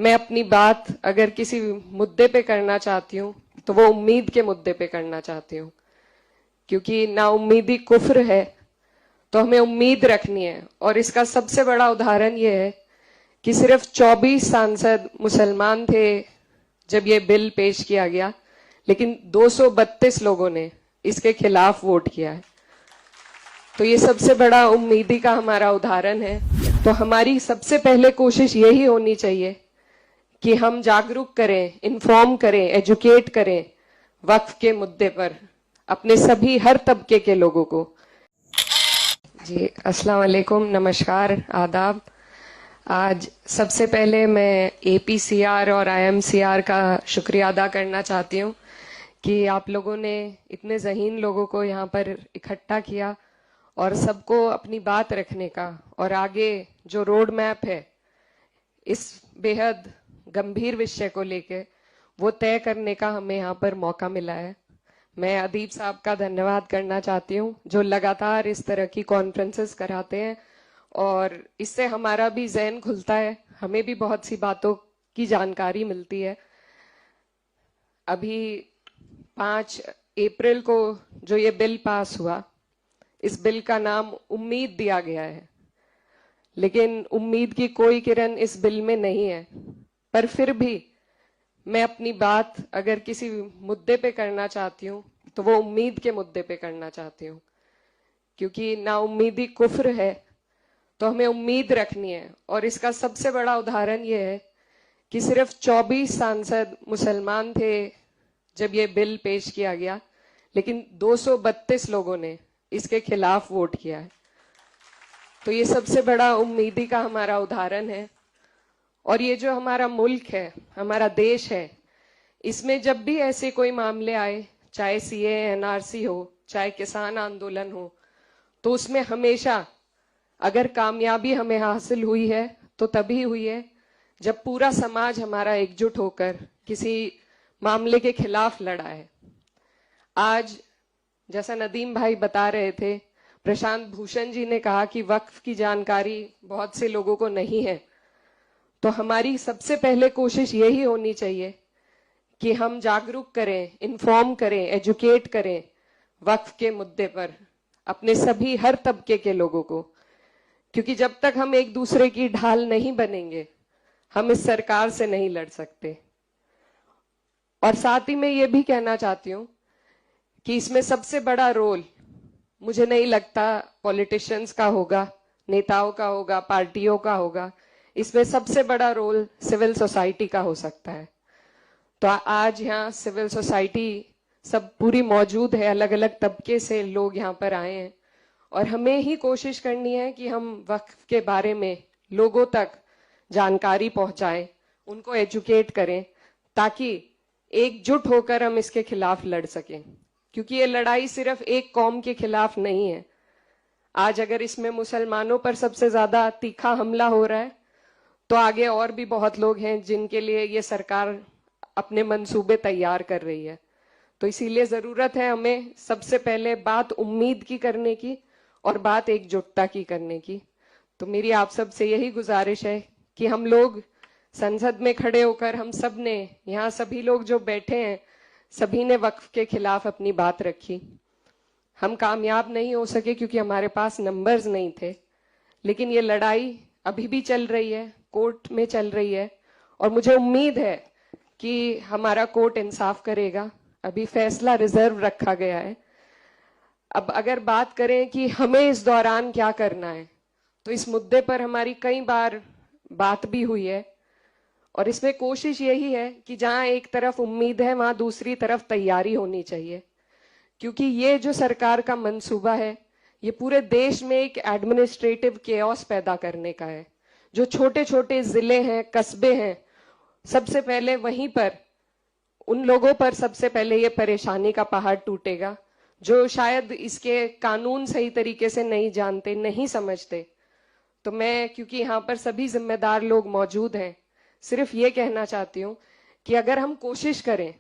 मैं अपनी बात अगर किसी मुद्दे पे करना चाहती हूँ तो वो उम्मीद के मुद्दे पे करना चाहती हूँ, क्योंकि नाउम्मीदी कुफ्र है। तो हमें उम्मीद रखनी है, और इसका सबसे बड़ा उदाहरण ये है कि सिर्फ 24 सांसद मुसलमान थे जब ये बिल पेश किया गया, लेकिन 232 लोगों ने इसके खिलाफ वोट किया है। तो ये सबसे बड़ा उम्मीदी का हमारा उदाहरण है। तो हमारी सबसे पहले कोशिश यही होनी चाहिए कि हम जागरूक करें, इन्फॉर्म करें, एजुकेट करें वक्फ के मुद्दे पर अपने सभी हर तबके के लोगों को। जी अस्सलाम वालेकुम, नमस्कार, आदाब। आज सबसे पहले मैं एपीसीआर और आईएमसीआर का शुक्रिया अदा करना चाहती हूँ कि आप लोगों ने इतने ज़हीन लोगों को यहाँ पर इकट्ठा किया और सबको अपनी बात रखने का और आगे जो रोड मैप है इस बेहद गंभीर विषय को लेके वो तय करने का हमें यहाँ पर मौका मिला है। मैं अदीब साहब का धन्यवाद करना चाहती हूँ जो लगातार इस तरह की कॉन्फ्रेंसेस कराते हैं और इससे हमारा भी ज़हन खुलता है, हमें भी बहुत सी बातों की जानकारी मिलती है। अभी 5 अप्रैल को जो ये बिल पास हुआ, इस बिल का नाम उम्मीद दिया गया है, लेकिन उम्मीद की कोई किरण इस बिल में नहीं है। पर फिर भी मैं अपनी बात अगर किसी मुद्दे पे करना चाहती हूँ तो वो उम्मीद के मुद्दे पे करना चाहती हूँ, क्योंकि नाउम्मीदी कुफ्र है। तो हमें उम्मीद रखनी है, और इसका सबसे बड़ा उदाहरण ये है कि सिर्फ 24 सांसद मुसलमान थे जब ये बिल पेश किया गया, लेकिन 232 लोगों ने इसके खिलाफ वोट किया है। तो ये सबसे बड़ा उम्मीदी का हमारा उदाहरण है। और ये जो हमारा मुल्क है, हमारा देश है, इसमें जब भी ऐसे कोई मामले आए, चाहे सीए एनआरसी हो, चाहे किसान आंदोलन हो, तो उसमें हमेशा अगर कामयाबी हमें हासिल हुई है तो तभी हुई है जब पूरा समाज हमारा एकजुट होकर किसी मामले के खिलाफ लड़ा है। आज जैसा नदीम भाई बता रहे थे, प्रशांत भूषण जी ने कहा कि वक्फ की जानकारी बहुत से लोगों को नहीं है। तो हमारी सबसे पहले कोशिश यही होनी चाहिए कि हम जागरूक करें, इन्फॉर्म करें, एजुकेट करें वक्फ के मुद्दे पर अपने सभी हर तबके के लोगों को, क्योंकि जब तक हम एक दूसरे की ढाल नहीं बनेंगे हम इस सरकार से नहीं लड़ सकते। और साथ ही मैं ये भी कहना चाहती हूँ कि इसमें सबसे बड़ा रोल मुझे नहीं लगता पॉलिटिशियंस का होगा, नेताओं का होगा, पार्टियों का होगा। इसमें सबसे बड़ा रोल सिविल सोसाइटी का हो सकता है। तो आज यहाँ सिविल सोसाइटी सब पूरी मौजूद है, अलग अलग तबके से लोग यहाँ पर आए हैं, और हमें ही कोशिश करनी है कि हम वक्फ के बारे में लोगों तक जानकारी पहुंचाएं, उनको एजुकेट करें, ताकि एकजुट होकर हम इसके खिलाफ लड़ सकें। क्योंकि ये लड़ाई सिर्फ एक कौम के खिलाफ नहीं है। आज अगर इसमें मुसलमानों पर सबसे ज्यादा तीखा हमला हो रहा है, तो आगे और भी बहुत लोग हैं जिनके लिए ये सरकार अपने मंसूबे तैयार कर रही है। तो इसीलिए जरूरत है हमें सबसे पहले बात उम्मीद की करने की और बात एकजुटता की करने की। तो मेरी आप सब से यही गुजारिश है कि हम लोग संसद में खड़े होकर, हम सब ने, यहाँ सभी लोग जो बैठे हैं, सभी ने वक्फ के खिलाफ अपनी बात रखी। हम कामयाब नहीं हो सके क्योंकि हमारे पास नंबर्स नहीं थे, लेकिन ये लड़ाई अभी भी चल रही है, कोर्ट में चल रही है, और मुझे उम्मीद है कि हमारा कोर्ट इंसाफ करेगा। अभी फैसला रिजर्व रखा गया है। अब अगर बात करें कि हमें इस दौरान क्या करना है, तो इस मुद्दे पर हमारी कई बार बात भी हुई है, और इसमें कोशिश यही है कि जहां एक तरफ उम्मीद है वहां दूसरी तरफ तैयारी होनी चाहिए। क्योंकि ये जो सरकार का मंसूबा है, ये पूरे देश में एक एडमिनिस्ट्रेटिव केओस पैदा करने का है। जो छोटे छोटे जिले हैं, कस्बे हैं, सबसे पहले वहीं पर उन लोगों पर सबसे पहले ये परेशानी का पहाड़ टूटेगा जो शायद इसके कानून सही तरीके से नहीं जानते, नहीं समझते। तो मैं, क्योंकि यहाँ पर सभी जिम्मेदार लोग मौजूद हैं, सिर्फ ये कहना चाहती हूँ कि अगर हम कोशिश करें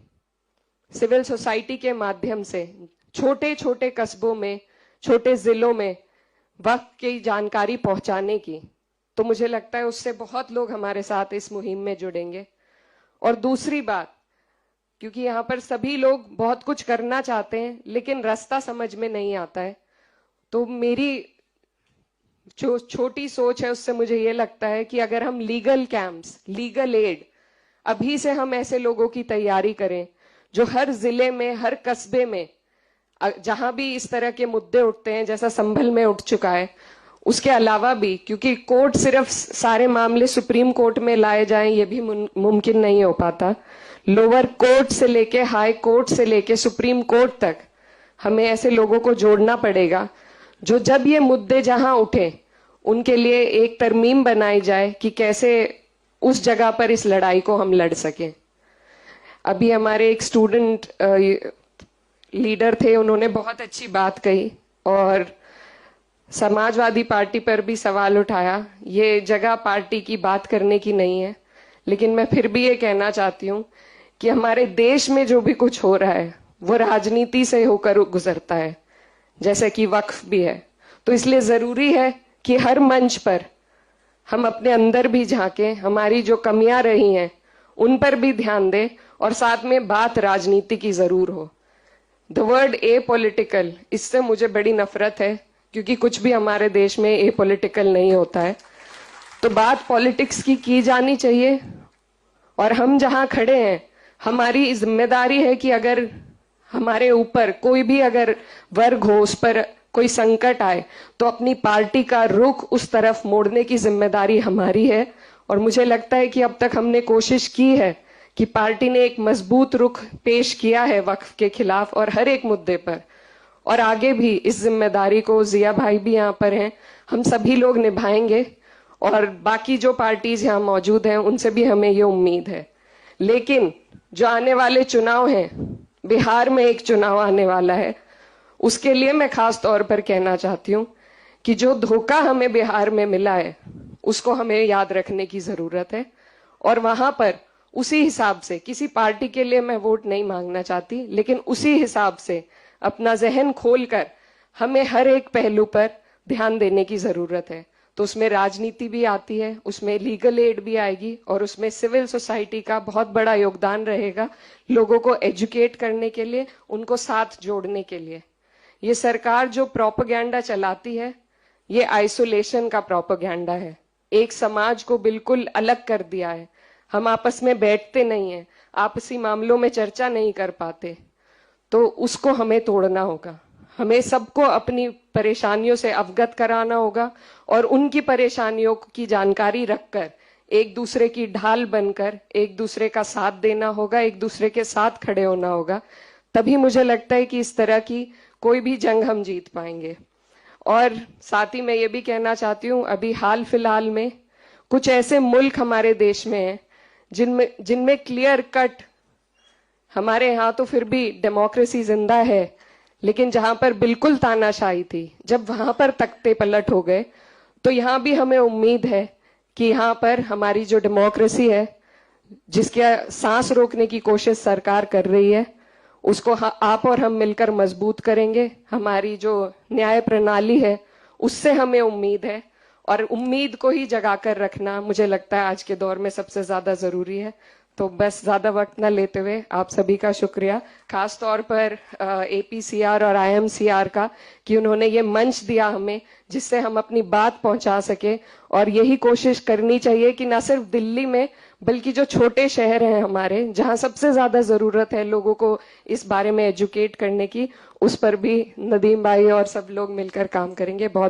सिविल सोसाइटी के माध्यम से छोटे छोटे कस्बों में, छोटे जिलों में वक्फ की जानकारी पहुंचाने की, तो मुझे लगता है उससे बहुत लोग हमारे साथ इस मुहिम में जुड़ेंगे। और दूसरी बात, क्योंकि यहाँ पर सभी लोग बहुत कुछ करना चाहते हैं लेकिन रास्ता समझ में नहीं आता है, तो मेरी जो छोटी सोच है उससे मुझे ये लगता है कि अगर हम लीगल कैंप्स, लीगल एड अभी से हम ऐसे लोगों की तैयारी करें जो हर जिले में, हर कस्बे में, जहां भी इस तरह के मुद्दे उठते हैं, जैसा संभल में उठ चुका है, उसके अलावा भी, क्योंकि कोर्ट सिर्फ सारे मामले सुप्रीम कोर्ट में लाए जाएं ये भी मुमकिन नहीं हो पाता, लोअर कोर्ट से लेके हाई कोर्ट से लेके सुप्रीम कोर्ट तक हमें ऐसे लोगों को जोड़ना पड़ेगा जो जब ये मुद्दे जहां उठे उनके लिए एक तरमीम बनाई जाए कि कैसे उस जगह पर इस लड़ाई को हम लड़ सकें। अभी हमारे एक स्टूडेंट लीडर थे, उन्होंने बहुत अच्छी बात कही और समाजवादी पार्टी पर भी सवाल उठाया। ये जगह पार्टी की बात करने की नहीं है, लेकिन मैं फिर भी ये कहना चाहती हूँ कि हमारे देश में जो भी कुछ हो रहा है वो राजनीति से होकर गुजरता है, जैसे कि वक्फ भी है। तो इसलिए जरूरी है कि हर मंच पर हम अपने अंदर भी झांकें, हमारी जो कमियां रही हैं उन पर भी ध्यान दें और साथ में बात राजनीति की जरूर हो। द वर्ड ए पॉलिटिकल, इससे मुझे बड़ी नफरत है क्योंकि कुछ भी हमारे देश में ए पॉलिटिकल नहीं होता है। तो बात पॉलिटिक्स की जानी चाहिए और हम जहां खड़े हैं हमारी जिम्मेदारी है कि अगर हमारे ऊपर कोई भी अगर वर्ग हो, उस पर कोई संकट आए तो अपनी पार्टी का रुख उस तरफ मोड़ने की जिम्मेदारी हमारी है। और मुझे लगता है कि अब तक हमने कोशिश की है कि पार्टी ने एक मजबूत रुख पेश किया है वक्फ के खिलाफ और हर एक मुद्दे पर, और आगे भी इस जिम्मेदारी को, जिया भाई भी यहाँ पर हैं, हम सभी लोग निभाएंगे और बाकी जो पार्टीज यहाँ मौजूद हैं उनसे भी हमें ये उम्मीद है। लेकिन जो आने वाले चुनाव हैं, बिहार में एक चुनाव आने वाला है, उसके लिए मैं खास तौर पर कहना चाहती हूँ कि जो धोखा हमें बिहार में मिला है उसको हमें याद रखने की जरूरत है। और वहां पर उसी हिसाब से, किसी पार्टी के लिए मैं वोट नहीं मांगना चाहती, लेकिन उसी हिसाब से अपना जहन खोलकर हमें हर एक पहलू पर ध्यान देने की जरूरत है। तो उसमें राजनीति भी आती है, उसमें लीगल एड भी आएगी और उसमें सिविल सोसाइटी का बहुत बड़ा योगदान रहेगा लोगों को एजुकेट करने के लिए, उनको साथ जोड़ने के लिए। ये सरकार जो प्रोपेगेंडा चलाती है ये आइसोलेशन का प्रोपेगेंडा है, एक समाज को बिल्कुल अलग कर दिया है। हम आपस में बैठते नहीं हैं, आपसी मामलों में चर्चा नहीं कर पाते, तो उसको हमें तोड़ना होगा। हमें सबको अपनी परेशानियों से अवगत कराना होगा और उनकी परेशानियों की जानकारी रखकर एक दूसरे की ढाल बनकर एक दूसरे का साथ देना होगा, एक दूसरे के साथ खड़े होना होगा। तभी मुझे लगता है कि इस तरह की कोई भी जंग हम जीत पाएंगे। और साथ ही मैं ये भी कहना चाहती हूँ, अभी हाल फिलहाल में कुछ ऐसे मुल्क हमारे देश में हैं जिनमें क्लियर कट, हमारे यहाँ तो फिर भी डेमोक्रेसी जिंदा है, लेकिन जहां पर बिल्कुल तानाशाही थी, जब वहां पर तख्ते पलट हो गए, तो यहाँ भी हमें उम्मीद है कि यहाँ पर हमारी जो डेमोक्रेसी है, जिसके सांस रोकने की कोशिश सरकार कर रही है, उसको आप और हम मिलकर मजबूत करेंगे। हमारी जो न्याय प्रणाली है उससे हमें उम्मीद है और उम्मीद को ही जगाकर रखना मुझे लगता है आज के दौर में सबसे ज्यादा जरूरी है। तो बस ज्यादा वक्त न लेते हुए आप सभी का शुक्रिया, खास तौर पर APCR और IMCR का, कि उन्होंने ये मंच दिया हमें जिससे हम अपनी बात पहुंचा सके। और यही कोशिश करनी चाहिए कि न सिर्फ दिल्ली में बल्कि जो छोटे शहर हैं हमारे, जहां सबसे ज्यादा जरूरत है लोगों को इस बारे में एजुकेट करने की, उस पर भी नदीम भाई और सब लोग मिलकर काम करेंगे। बहुत